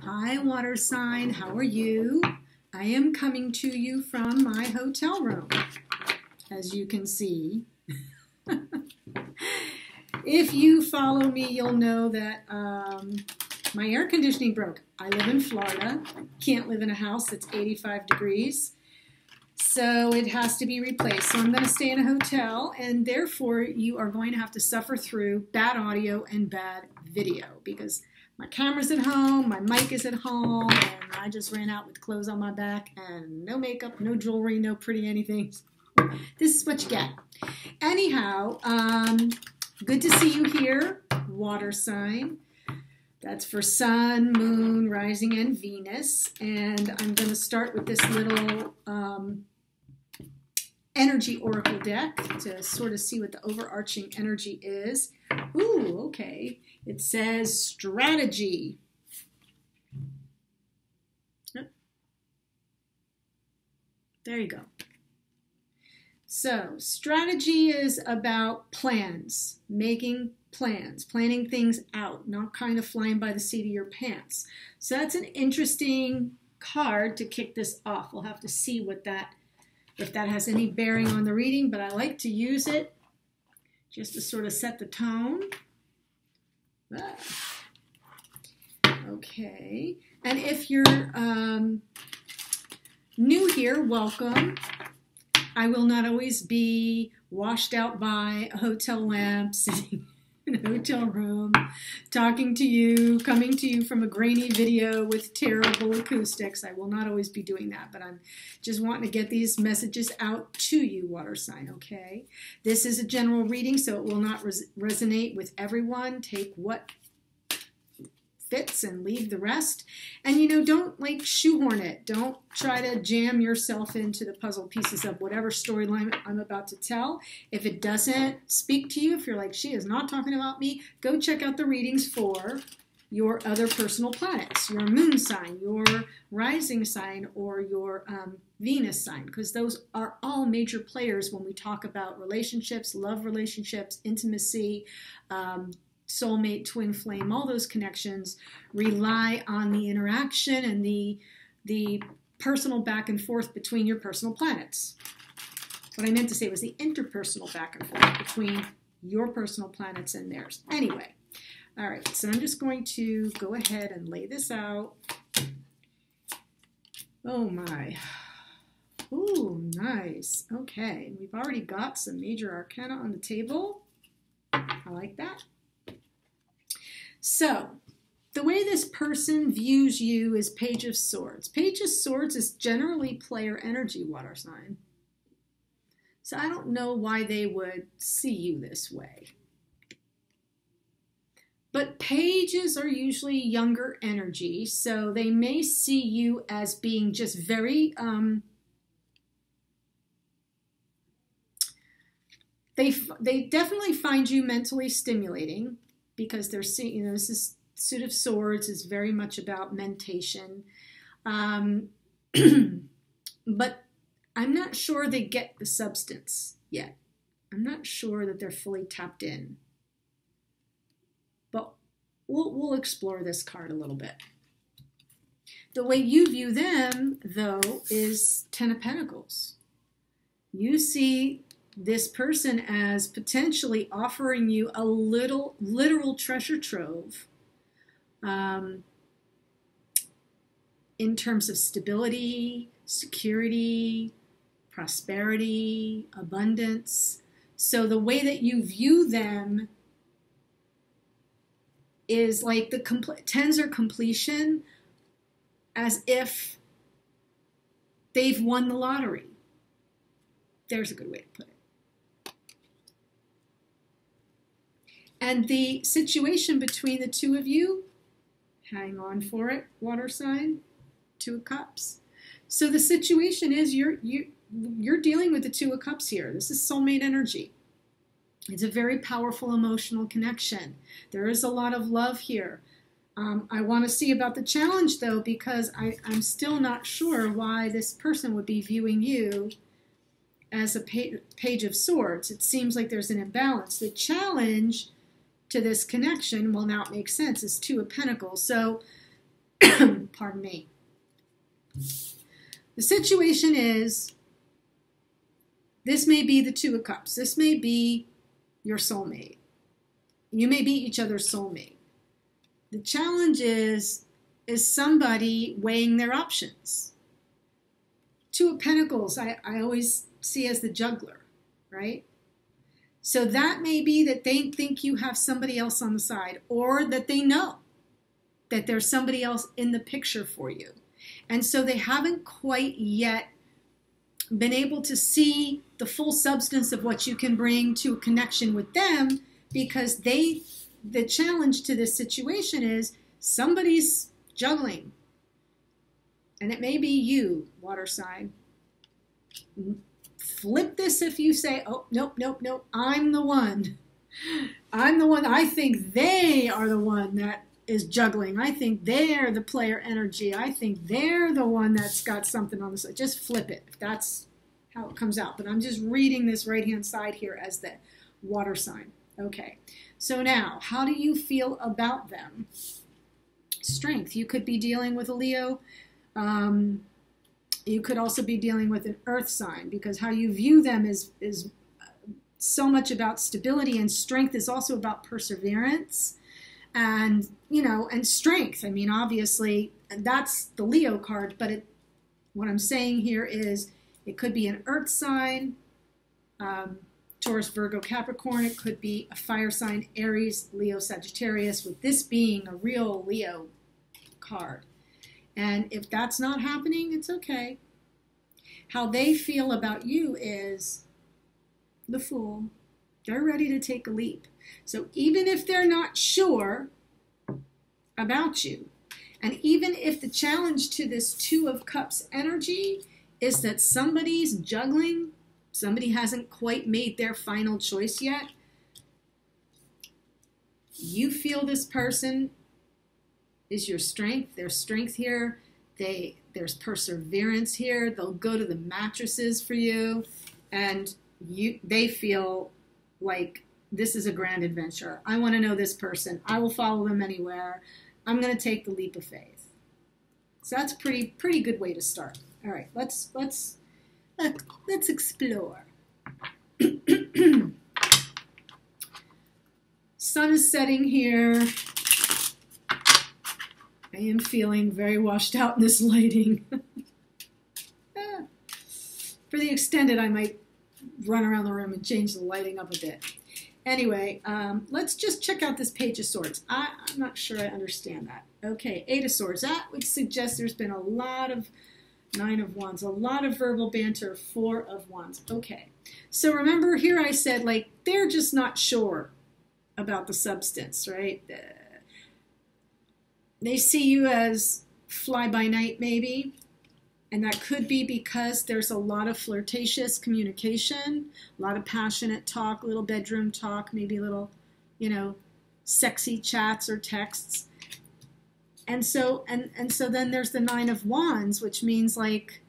Hi, water sign. How are you? I am coming to you from my hotel room, as you can see. If you follow me, you'll know that my air conditioning broke. I live in Florida. Can't live in a house that's 85 degrees. So it has to be replaced. So I'm going to stay in a hotel, and therefore you are going to have to suffer through bad audio and bad video because my camera's at home, my mic is at home, and I just ran out with clothes on my back and no makeup, no jewelry, no pretty anything. This is what you get. Anyhow, good to see you here, water sign. That's for Sun, Moon, Rising, and Venus. And I'm going to start with this little energy oracle deck to sort of see what the overarching energy is. Ooh, okay. It says strategy. There you go. So strategy is about plans, making plans, planning things out, not kind of flying by the seat of your pants. So that's an interesting card to kick this off. We'll have to see what if that has any bearing on the reading, but I like to use it just to sort of set the tone. Okay, and if you're new here, welcome. I will not always be washed out by a hotel lamp, sitting in a hotel room, talking to you, coming to you from a grainy video with terrible acoustics. I will not always be doing that, but I'm just wanting to get these messages out to you, water sign, okay? This is a general reading, so it will not resonate with everyone. Take what fits and leave the rest. And, you know, don't like shoehorn it. Don't try to jam yourself into the puzzle pieces of whatever storyline I'm about to tell. If it doesn't speak to you, if you're like, she is not talking about me, go check out the readings for your other personal planets, your moon sign, your rising sign, or your Venus sign, because those are all major players when we talk about relationships, love relationships, intimacy, soulmate, twin flame, all those connections rely on the interaction and the personal back and forth between your personal planets. What I meant to say was the interpersonal back and forth between your personal planets and theirs. Anyway, all right, so I'm just going to go ahead and lay this out. Oh my. Ooh, nice. Okay, we've already got some major arcana on the table. I like that. So, the way this person views you is Page of Swords. Page of Swords is generally player energy, water sign. So I don't know why they would see you this way. But pages are usually younger energy, so they may see you as being just very, they definitely find you mentally stimulating, because they're seeing, you know, this is Suit of Swords is very much about mentation. But I'm not sure they get the substance yet. I'm not sure that they're fully tapped in. But we'll explore this card a little bit. The way you view them, though, is Ten of Pentacles. You see this person as potentially offering you a literal treasure trove in terms of stability, security, prosperity, abundance. So the way that you view them is like the tens are completion, as if they've won the lottery. There's a good way to put it. And the situation between the two of you, hang on for it, water sign, Two of Cups. So the situation is you're dealing with the Two of Cups here. This is soulmate energy. It's a very powerful emotional connection. There is a lot of love here. I want to see about the challenge, though, because I'm still not sure why this person would be viewing you as a Page of Swords. It seems like there's an imbalance. The challenge to this connection will now make sense is Two of Pentacles. So Pardon me. The situation is, this may be the Two of Cups. This may be your soulmate. You may be each other's soulmate. The challenge is somebody weighing their options. Two of Pentacles, I always see as the juggler, right? So that may be that they think you have somebody else on the side, or that they know that there's somebody else in the picture for you. And so they haven't quite yet been able to see the full substance of what you can bring to a connection with them, because the challenge to this situation is somebody's juggling. And it may be you, water sign. Flip this if you say, oh, nope, nope, nope, I'm the one. I'm the one. I think they are the one that is juggling. I think they're the player energy. I think they're the one that's got something on the side. Just flip it if that's how it comes out. But I'm just reading this right-hand side here as the water sign. Okay, so now, how do you feel about them? Strength. You could be dealing with a Leo. You could also be dealing with an earth sign, because how you view them is so much about stability, and strength is also about perseverance and, you know, and strength. I mean, obviously, that's the Leo card, but what I'm saying here is it could be an earth sign, Taurus, Virgo, Capricorn. It could be a fire sign, Aries, Leo, Sagittarius, with this being a real Leo card. And if that's not happening, it's okay. How they feel about you is the Fool. They're ready to take a leap. So even if they're not sure about you, and even if the challenge to this Two of Cups energy is that somebody's juggling, somebody hasn't quite made their final choice yet, you feel this person is your strength. There's strength here. There's perseverance here. They'll go to the mattresses for you, and they feel like this is a grand adventure. I want to know this person. I will follow them anywhere. I'm going to take the leap of faith. So that's a pretty good way to start. All right, let's explore. Sun is setting here. I am feeling very washed out in this lighting. For the extended, I might run around the room and change the lighting up a bit. Anyway, let's just check out this Page of Swords. I'm not sure I understand that. Okay, Eight of Swords. That would suggest there's been a lot of Nine of Wands, a lot of verbal banter, Four of Wands. Okay, so remember here I said, like, they're just not sure about the substance, right? They see you as fly-by-night, maybe, and that could be because there's a lot of flirtatious communication, a lot of passionate talk, little bedroom talk, maybe little, you know, sexy chats or texts. And so then there's the Nine of Wands, which means, like,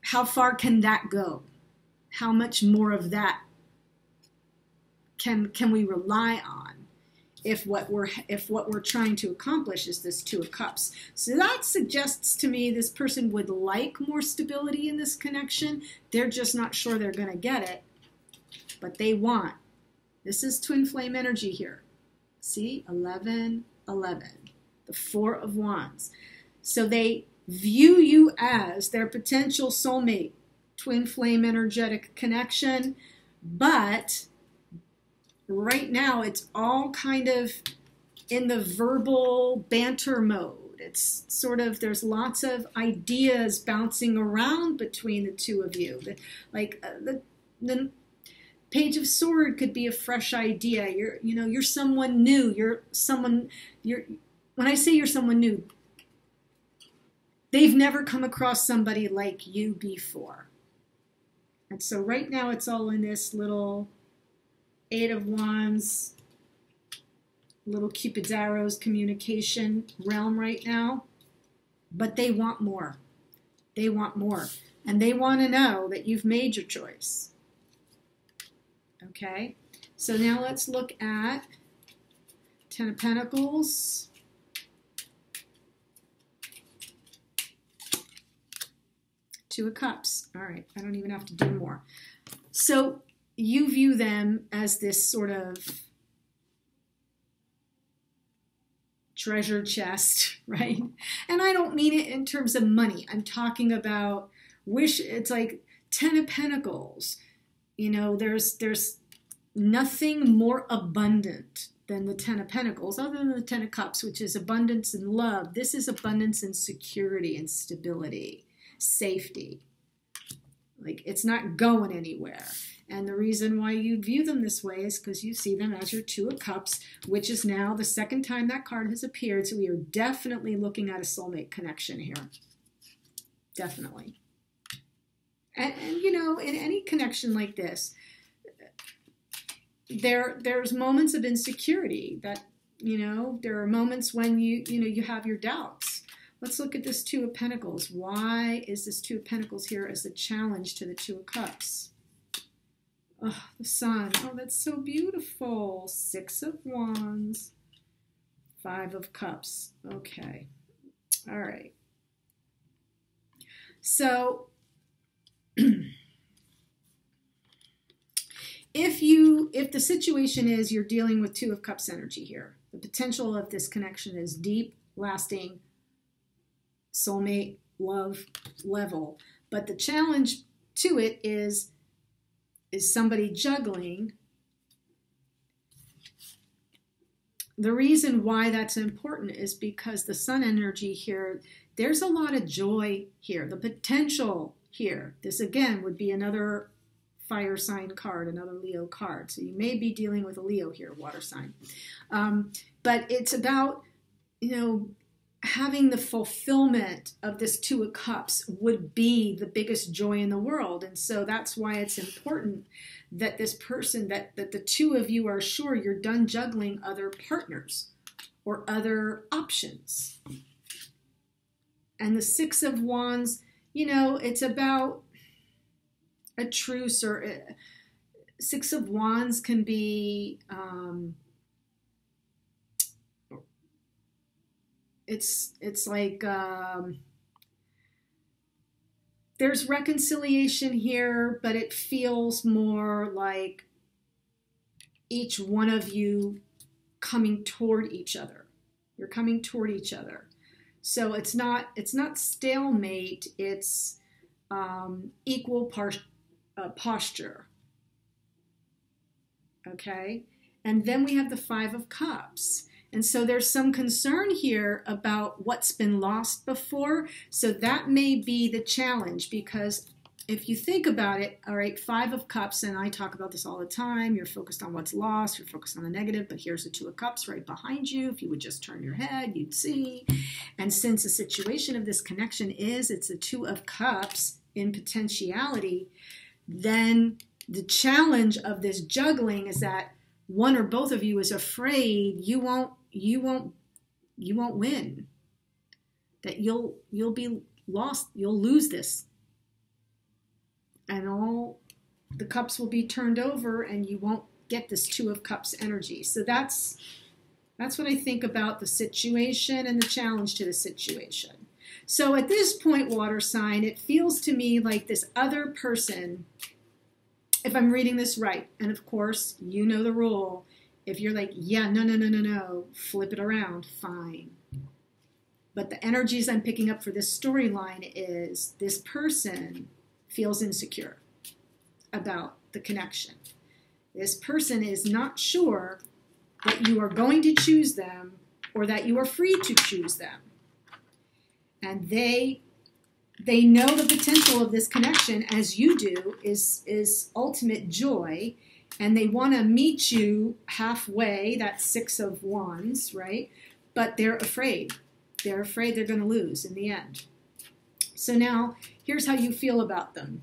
how far can that go? How much more of that can we rely on if what we're trying to accomplish is this Two of Cups? So that suggests to me this person would like more stability in this connection. They're just not sure they're going to get it, but they want. This is twin flame energy here. See, 11, 11, the Four of Wands. So they view you as their potential soulmate, twin flame energetic connection, but right now it's all kind of in the verbal banter mode. It's sort of, there's lots of ideas bouncing around between the two of you. The Page of Sword could be a fresh idea. You're someone new. When I say you're someone new, they've never come across somebody like you before. And so right now it's all in this little Eight of Wands, little Cupid's arrows communication realm right now. But they want more. They want more. And they want to know that you've made your choice. Okay, so now let's look at Ten of Pentacles, Two of Cups. All right, I don't even have to do more. So you view them as this sort of treasure chest, right? And I don't mean it in terms of money. I'm talking about it's like 10 of Pentacles. You know, there's nothing more abundant than the 10 of Pentacles, other than the 10 of Cups, which is abundance and love. This is abundance and security and stability, safety. Like, it's not going anywhere. And the reason why you view them this way is because you see them as your Two of Cups, which is now the second time that card has appeared. So we are definitely looking at a soulmate connection here. Definitely. And you know, in any connection like this, there's moments of insecurity that, you know, there are moments when you have your doubts. Let's look at this Two of Pentacles. Why is this Two of Pentacles here as a challenge to the Two of Cups? Oh, the Sun. Oh, that's so beautiful. Six of Wands. Five of Cups. Okay. All right. So, if the situation is you're dealing with Two of Cups energy here, the potential of this connection is deep, lasting, soulmate, love level. But the challenge to it is somebody juggling. The reason why that's important is because the Sun energy here, there's a lot of joy here. The potential here, this again would be another fire sign card, another Leo card. So you may be dealing with a Leo here, water sign. But it's about, you know, having the fulfillment of this Two of Cups would be the biggest joy in the world. And so that's why it's important that this person, that the two of you are sure you're done juggling other partners or other options. And the Six of Wands, you know, it's about a truce, or Six of Wands can be, it's like there's reconciliation here, but it feels more like each one of you coming toward each other. You're coming toward each other. So it's not stalemate, it's equal posture. Okay? And then we have the Five of Cups. And so there's some concern here about what's been lost before. So that may be the challenge, because if you think about it, all right, Five of Cups, and I talk about this all the time, you're focused on what's lost, you're focused on the negative, but here's the Two of Cups right behind you. If you would just turn your head, you'd see. And since the situation of this connection it's the Two of Cups in potentiality, then the challenge of this juggling is that one or both of you is afraid you won't win, that you'll be lost, you'll lose this, and all the cups will be turned over and you won't get this Two of Cups energy. So that's what I think about the situation and the challenge to the situation. So at this point, water sign, it feels to me like this other person, if I'm reading this right, and of course, you know the rule, if you're like, yeah, no, flip it around, fine. But the energies I'm picking up for this storyline is this person feels insecure about the connection. This person is not sure that you are going to choose them or that you are free to choose them. And they know the potential of this connection, as you do, is ultimate joy, and they want to meet you halfway, that's Six of Wands, right? But they're afraid. They're afraid they're going to lose in the end. So now, here's how you feel about them.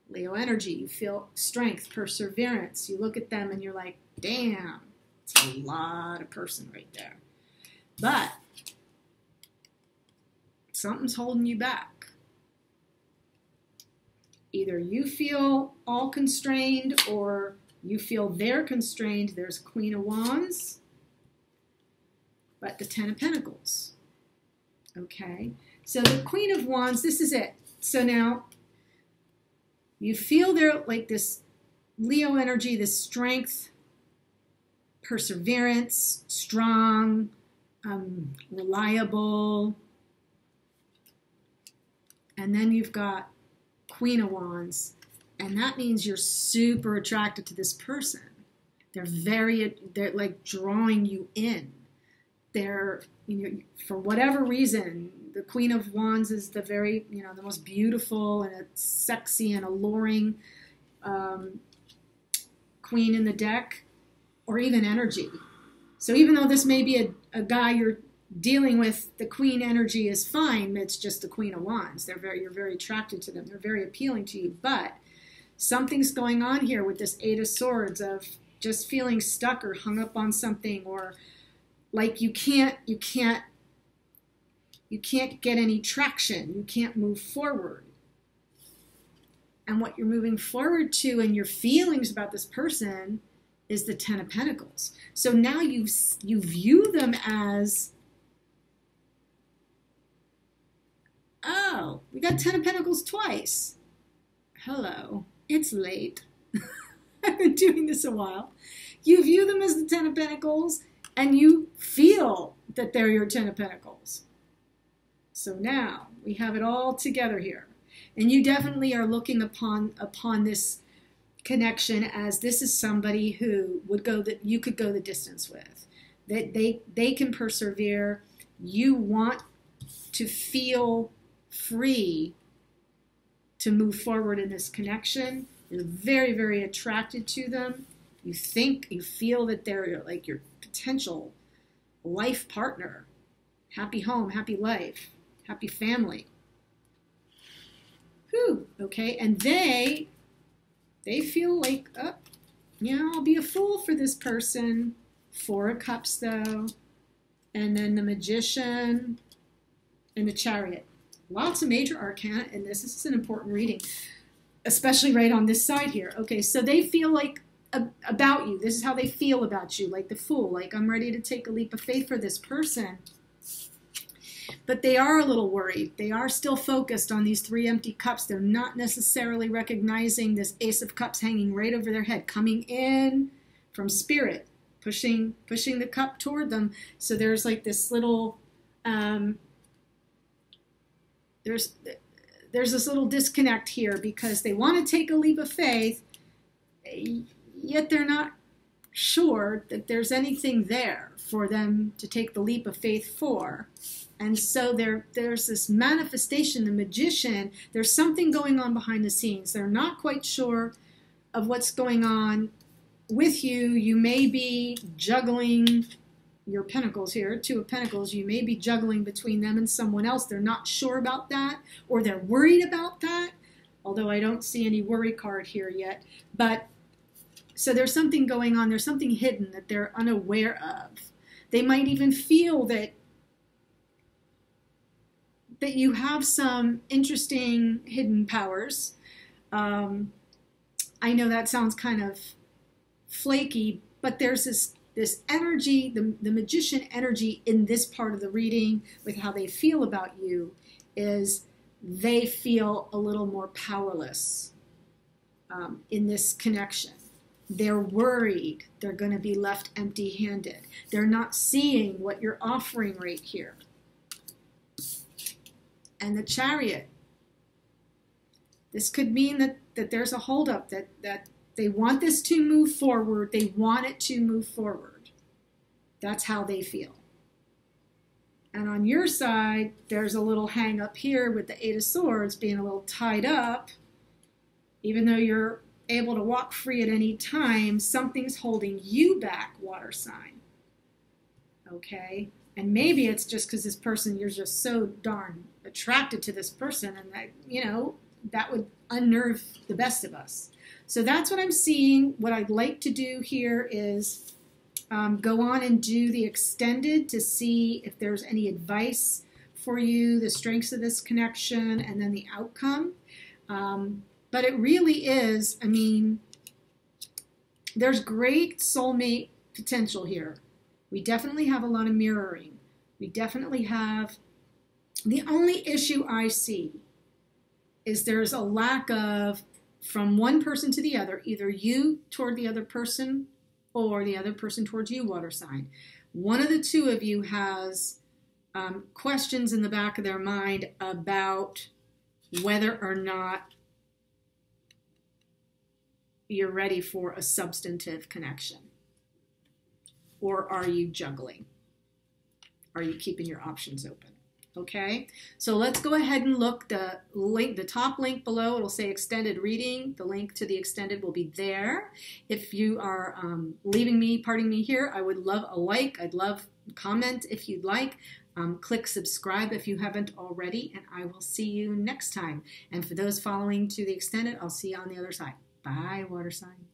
Leo energy, you feel strength, perseverance. You look at them and you're like, damn, it's a lot of person right there. But something's holding you back. Either you feel all constrained or you feel they're constrained. There's Queen of Wands, but the Ten of Pentacles. Okay, so the Queen of Wands, this is it. So now you feel there like this Leo energy, this strength, perseverance, strong, reliable. And then you've got Queen of Wands, and that means you're super attracted to this person. They're like drawing you in. They're, for whatever reason, the Queen of Wands is the very, the most beautiful and it's sexy and alluring queen in the deck, or even energy. So even though this may be a guy you're dealing with, the queen energy is fine. It's just the Queen of Wands. You're very attracted to them. They're very appealing to you. But something's going on here with this Eight of Swords of just feeling stuck or hung up on something, or like you can't get any traction. You can't move forward. And what you're moving forward to and your feelings about this person is the Ten of Pentacles. So now you view them as, oh, we got Ten of Pentacles twice. Hello, it's late. I've been doing this a while. You view them as the Ten of Pentacles, and you feel that they're your Ten of Pentacles. So now we have it all together here. And you definitely are looking upon this connection as this is somebody who you could go the distance with. That they can persevere. You want to feel free to move forward in this connection. You're very, very attracted to them. You feel that they're like your potential life partner. Happy home, happy life, happy family. Whew, okay, and they feel like, oh, I'll be a fool for this person. Four of Cups, though. And then the Magician and the Chariot. Lots of major arcana in this. This is an important reading, especially right on this side here. Okay, so they feel like about you. This is how they feel about you, like the Fool. Like, I'm ready to take a leap of faith for this person. But they are a little worried. They are still focused on these three empty cups. They're not necessarily recognizing this Ace of Cups hanging right over their head, coming in from Spirit, pushing the cup toward them. So there's like this little, there's this little disconnect here because they want to take a leap of faith, yet they're not sure that there's anything there for them to take the leap of faith for. And so there's this manifestation, the Magician, there's something going on behind the scenes. They're not quite sure of what's going on with you. You may be juggling your pentacles here, Two of Pentacles. You may be juggling between them and someone else. They're not sure about that, or they're worried about that, although I don't see any worry card here yet. But so there's something going on. There's something hidden that they're unaware of. They might even feel that you have some interesting hidden powers. I know that sounds kind of flaky, but there's this energy, the Magician energy in this part of the reading with how they feel about you is they feel a little more powerless in this connection. They're worried they're going to be left empty-handed. They're not seeing what you're offering right here. And the Chariot. This could mean that there's a holdup, that they want this to move forward. They want it to move forward. That's how they feel. And on your side, there's a little hang up here with the Eight of Swords being a little tied up. Even though you're able to walk free at any time, something's holding you back, water sign. Okay? And maybe it's just because this person, you're just so darn attracted to this person, and that, that would unnerve the best of us. So that's what I'm seeing. What I'd like to do here is go on and do the extended to see if there's any advice for you, the strengths of this connection, and then the outcome. But it really is, there's great soulmate potential here. We definitely have a lot of mirroring. We definitely have The only issue I see is there's a lack of, from one person to the other, either you toward the other person or the other person towards you, water sign. One of the two of you has questions in the back of their mind about whether or not you're ready for a substantive connection. Or are you juggling? Are you keeping your options open? Okay, so let's go ahead and look. The link, the top link below, it'll say extended reading. The link to the extended will be there. If you are parting me here, I would love a like. I'd love a comment if you'd like. Click subscribe if you haven't already, and I will see you next time. And for those following to the extended, I'll see you on the other side. Bye, water sign.